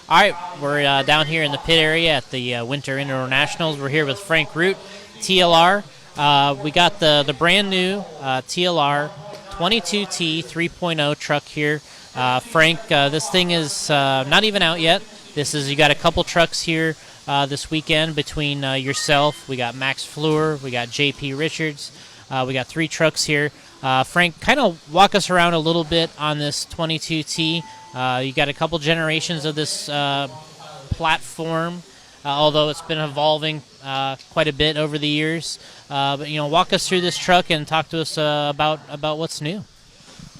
All right, we're down here in the pit area at the Winter Indoor Nationals. We're here with Frank Root, TLR. We got the brand new TLR 22T 3.0 truck here. Frank, this thing is not even out yet. You got a couple trucks here this weekend between yourself. We got Max Fleur, we got JP Richards. We got 3 trucks here. Frank, kind of walk us around a little bit on this 22T. You got a couple generations of this platform, although it's been evolving quite a bit over the years. But walk us through this truck and talk to us about what's new. All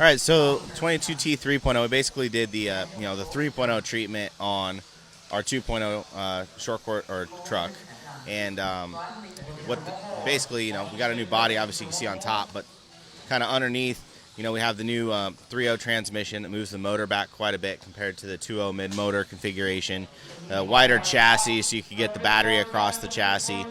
right, so 22T 3.0, we basically did the the 3.0 treatment on our 2.0 short course or truck, and basically we got a new body. Obviously, you can see on top, but kind of underneath, we have the new 3.0 transmission that moves the motor back quite a bit compared to the 2.0 mid-motor configuration. Wider chassis, so you can get the battery across the chassis,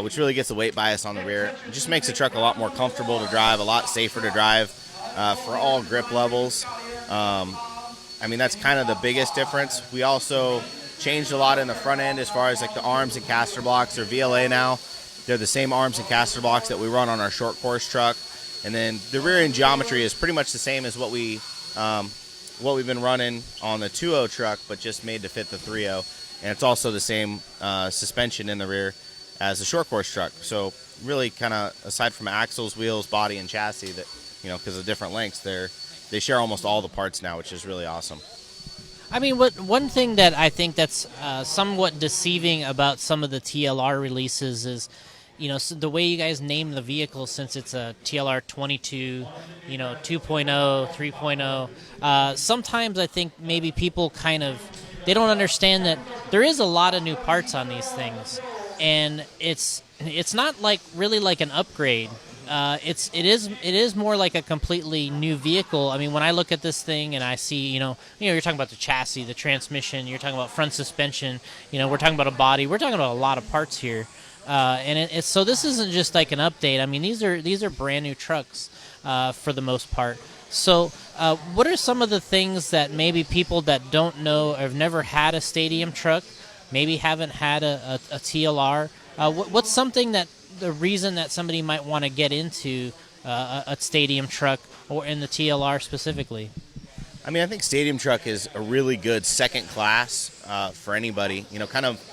which really gets the weight bias on the rear. It just makes the truck a lot more comfortable to drive, a lot safer to drive for all grip levels. That's kind of the biggest difference. We also changed a lot in the front end as far as like the arms and caster blocks. They're VLA now. They're the same arms and caster blocks that we run on our short course truck. And then the rear end geometry is pretty much the same as what we've been running on the 2.0 truck, but just made to fit the 3.0. And it's also the same suspension in the rear as the short course truck. So really kind of aside from axles, wheels, body, and chassis, that because of different lengths, they share almost all the parts now, which is really awesome. One thing that I think that's somewhat deceiving about some of the TLR releases is, so the way you guys name the vehicle, since it's a TLR 22, 2.0, 3.0, sometimes I think maybe people they don't understand that there is a lot of new parts on these things, and it's not really like an upgrade. It is more like a completely new vehicle. When I look at this thing and I see, you're talking about the chassis, the transmission, you're talking about front suspension, we're talking about a body, we're talking about a lot of parts here. So this isn't just like an update. These are brand new trucks for the most part. So what are some of the things that maybe people that don't know or have never had a stadium truck, maybe haven't had a TLR? What's something that the reason that somebody might want to get into a stadium truck or in the TLR specifically? I think stadium truck is a really good second class for anybody.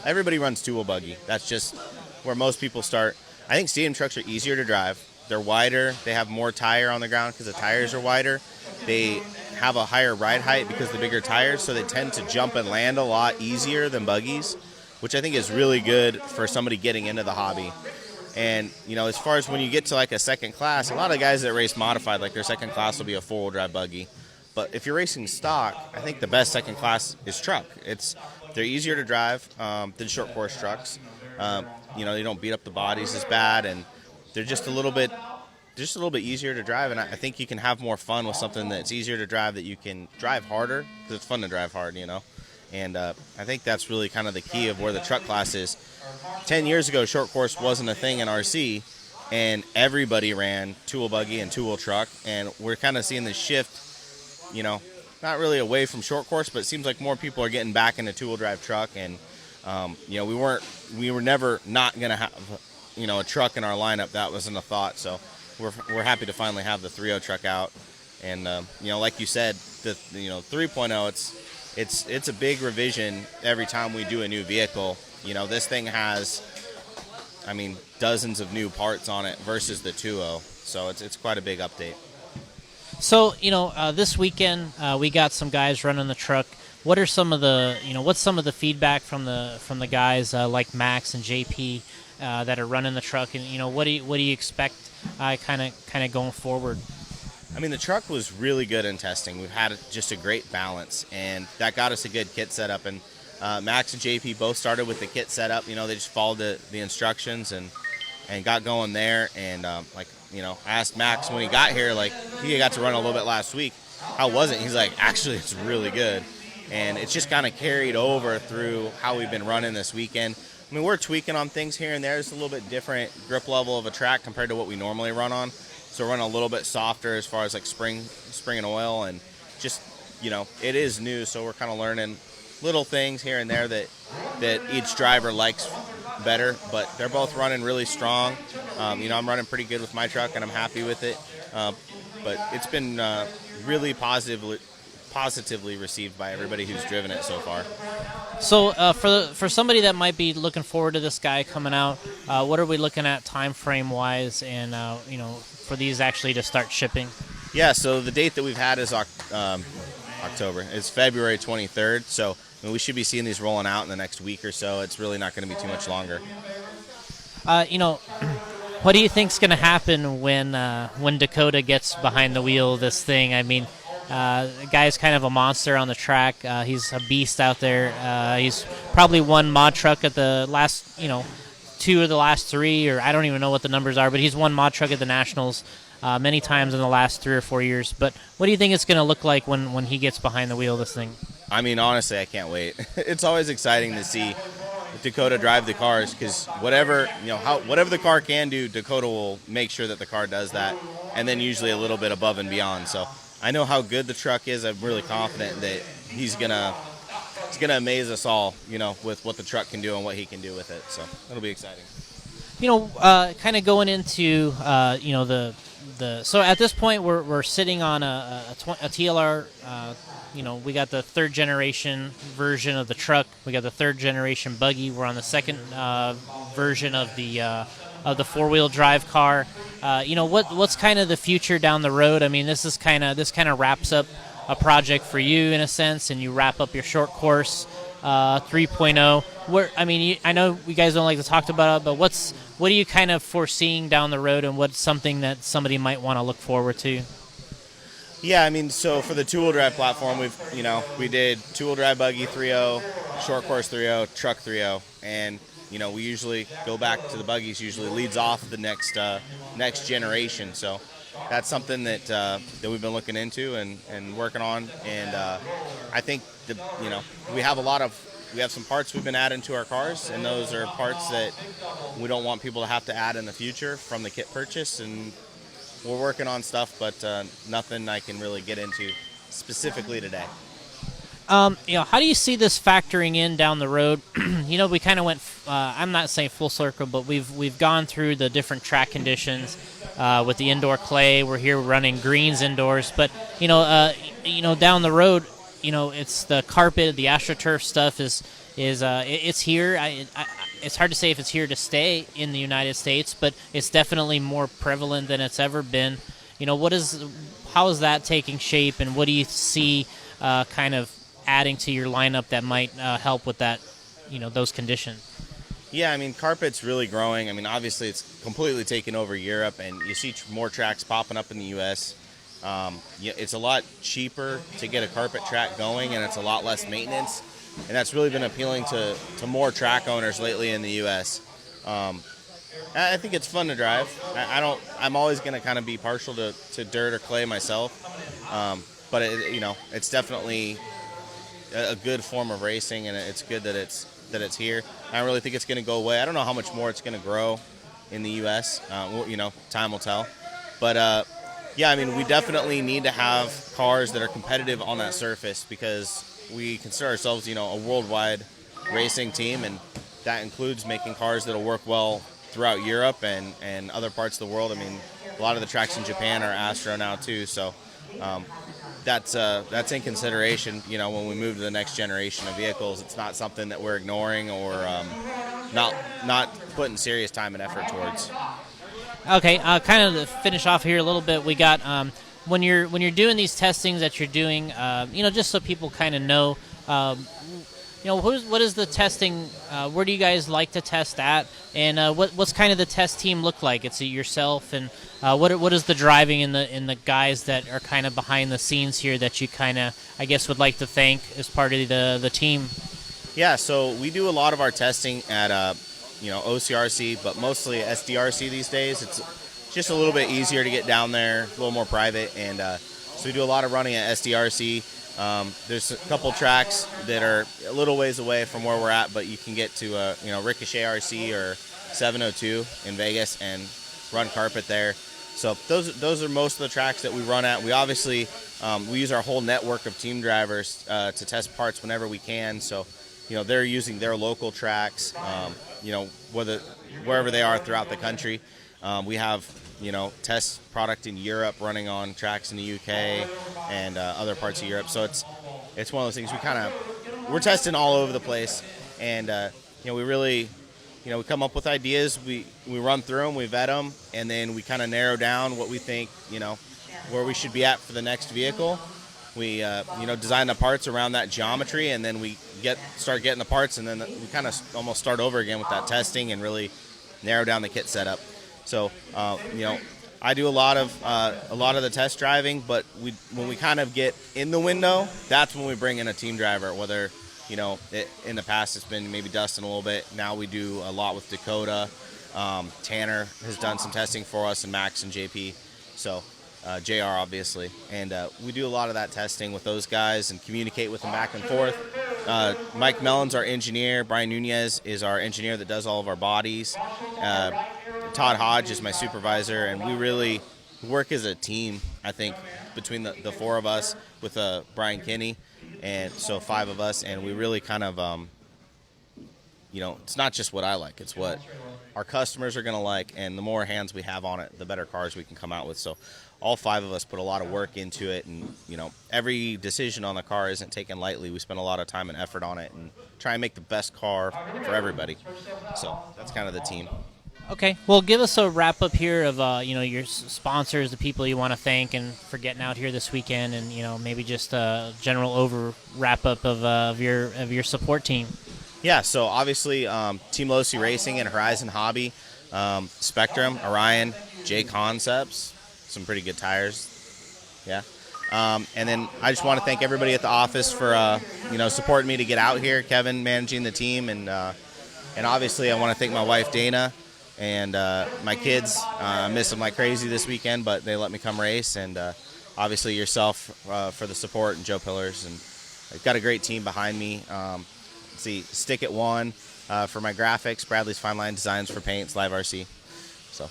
Everybody runs two-wheel buggy. That's just where most people start. I think stadium trucks are easier to drive. They're wider. They have more tire on the ground because the tires are wider. They have a higher ride height because of the bigger tires, so they tend to jump and land a lot easier than buggies, which I think is really good for somebody getting into the hobby. And, as far as when you get to like a second class, a lot of guys that race modified, like their second class will be a four-wheel drive buggy. But if you're racing stock, I think the best second class is truck. They're easier to drive than short course trucks. They don't beat up the bodies as bad, and they're just a little bit easier to drive. And I think you can have more fun with something that's easier to drive, that you can drive harder, because it's fun to drive hard, And I think that's really kind of the key of where the truck class is. 10 years ago, short course wasn't a thing in RC, and everybody ran two-wheel buggy and two-wheel truck, and we're kind of seeing this shift, not really away from short course, but it seems like more people are getting back into two-wheel drive truck, and we were never not going to have a truck in our lineup. That wasn't a thought, so we're happy to finally have the 3.0 truck out. And like you said, the 3.0, it's a big revision every time we do a new vehicle. This thing has dozens of new parts on it versus the 2.0, so it's quite a big update. So this weekend we got some guys running the truck. What are some of the what's some of the feedback from the guys like Max and JP that are running the truck, and what do you expect kind of going forward? The truck was really good in testing. We've had just a great balance, and that got us a good kit setup. And Max and JP both started with the kit setup. They just followed the instructions and got going there. And I asked Max when he got here, he got to run a little bit last week. How was it? He's like, actually, it's really good. And it's just kind of carried over through how we've been running this weekend. We're tweaking on things here and there. It's a little bit different grip level of a track compared to what we normally run on. So we're running a little bit softer as far as spring and oil, and just, it is new, so we're kind of learning little things here and there that each driver likes better, but they're both running really strong. I'm running pretty good with my truck, and I'm happy with it. But it's been really positively received by everybody who's driven it so far. So for somebody that might be looking forward to this guy coming out, what are we looking at time frame wise, and for these actually to start shipping? Yeah, so the date that we've had is October. It's February 23rd, so we should be seeing these rolling out in the next week or so. It's really not going to be too much longer. What do you think's going to happen when Dakota gets behind the wheel of this thing? I mean, the guy's kind of a monster on the track. He's a beast out there. He's probably won mod truck at the last, 2 of the last 3, or I don't even know what the numbers are, but he's won mod truck at the Nationals many times in the last 3 or 4 years. But what do you think it's going to look like when he gets behind the wheel of this thing? I mean, honestly, I can't wait. It's always exciting to see Dakota drive the cars, because whatever the car can do, Dakota will make sure that the car does that, and then usually a little bit above and beyond. So I know how good the truck is. I'm really confident that he's gonna amaze us all, with what the truck can do and what he can do with it. So it'll be exciting. Kind of going into so at this point we're sitting on a TLR. We got the 3rd generation version of the truck. We got the 3rd generation buggy. We're on the 2nd version of the 4-wheel drive car. What's kind of the future down the road? I mean, this kind of wraps up a project for you in a sense, and you wrap up your short course 3.0. I know you guys don't like to talk about it, but what are you kind of foreseeing down the road, and what's something that somebody might want to look forward to? Yeah, I mean, so for the 2-wheel drive platform, we did 2-wheel drive buggy 3.0, short course 3.0, truck 3.0, and we usually go back to the buggies. Usually leads off the next generation. So that's something that we've been looking into and working on. And I think we have some parts we've been adding to our cars, and those are parts that we don't want people to have to add in the future from the kit purchase. And we're working on stuff, but nothing I can really get into specifically today. How do you see this factoring in down the road? We kind of went. I'm not saying full circle, but we've gone through the different track conditions with the indoor clay. We're here running greens indoors, but down the road, it's the carpet, the AstroTurf stuff is it's here. It's hard to say if it's here to stay in the United States, but it's definitely more prevalent than it's ever been. How is that taking shape, and what do you see kind of adding to your lineup that might help with that, those conditions? Yeah, I mean, carpet's really growing. I mean, obviously it's completely taken over Europe, and you see more tracks popping up in the U.S. It's a lot cheaper to get a carpet track going, and it's a lot less maintenance, and that's really been appealing to more track owners lately in the U.S. I think it's fun to drive. I'm always going to kind of be partial to dirt or clay myself, but it's definitely a good form of racing, and it's good that it's here. I don't really think it's going to go away. I don't know how much more it's going to grow in the U.S. Time will tell. But yeah, I mean, we definitely need to have cars that are competitive on that surface, because we consider ourselves, a worldwide racing team, and that includes making cars that'll work well throughout Europe and other parts of the world. I mean, a lot of the tracks in Japan are Astro now too, so that's in consideration. When we move to the next generation of vehicles, it's not something that we're ignoring or not putting serious time and effort towards. Okay, kind of to finish off here a little bit, we got when you're doing these testings that you're doing, just so people kind of know, what is the testing? Where do you guys like to test at, and what's kind of the test team look like? It's yourself, and what is the driving in the guys that are kind of behind the scenes here that you kind of, I guess, would like to thank as part of the team? Yeah, so we do a lot of our testing at OCRC, but mostly SDRC these days. It's just a little bit easier to get down there, a little more private, and so we do a lot of running at SDRC. There's a couple tracks that are a little ways away from where we're at, but you can get to Ricochet RC or 702 in Vegas and run carpet there. So those are most of the tracks that we run at. We obviously we use our whole network of team drivers to test parts whenever we can. So they're using their local tracks. Wherever they are throughout the country. We have test product in Europe running on tracks in the UK and other parts of Europe. So it's one of those things we're testing all over the place, and we really we come up with ideas, we run through them, we vet them, and then we kind of narrow down what we think where we should be at for the next vehicle. We design the parts around that geometry, and then we start getting the parts, and then we kind of almost start over again with that testing and really narrow down the kit setup. So I do a lot of the test driving, but when we kind of get in the window, that's when we bring in a team driver. Whether in the past it's been maybe Dustin a little bit. Now we do a lot with Dakota. Tanner has done some testing for us, and Max and JP. So JR obviously, and we do a lot of that testing with those guys and communicate with them back and forth. Mike Mellon's our engineer. Brian Nunez is our engineer that does all of our bodies. Todd Hodge is my supervisor, and we really work as a team, I think, between the four of us with Brian Kinney, and so 5 of us, and we really kind of, it's not just what I like, it's what our customers are going to like, and the more hands we have on it, the better cars we can come out with. So all 5 of us put a lot of work into it, and every decision on the car isn't taken lightly. We spend a lot of time and effort on it and try and make the best car for everybody. So that's kind of the team. Okay, well, give us a wrap up here of your sponsors, the people you want to thank, and for getting out here this weekend, and maybe just a general wrap up of your support team. Yeah, so obviously Team Losi Racing and Horizon Hobby, Spectrum, Orion, JConcepts, some pretty good tires. Yeah. And then I just want to thank everybody at the office for supporting me to get out here. Kevin managing the team, and obviously I want to thank my wife Dana and my kids. I miss them like crazy this weekend, but they let me come race, and obviously yourself for the support, and Joe Pillars, and I've got a great team behind me. Let's see, Stick It One for my graphics, Bradley's Fine Line Designs for paints, Live RC. So.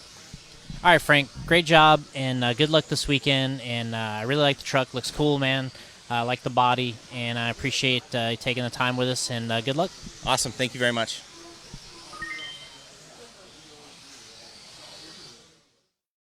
All right, Frank, great job, and good luck this weekend, and I really like the truck. Looks cool, man. I like the body, and I appreciate you taking the time with us, and good luck. Awesome. Thank you very much.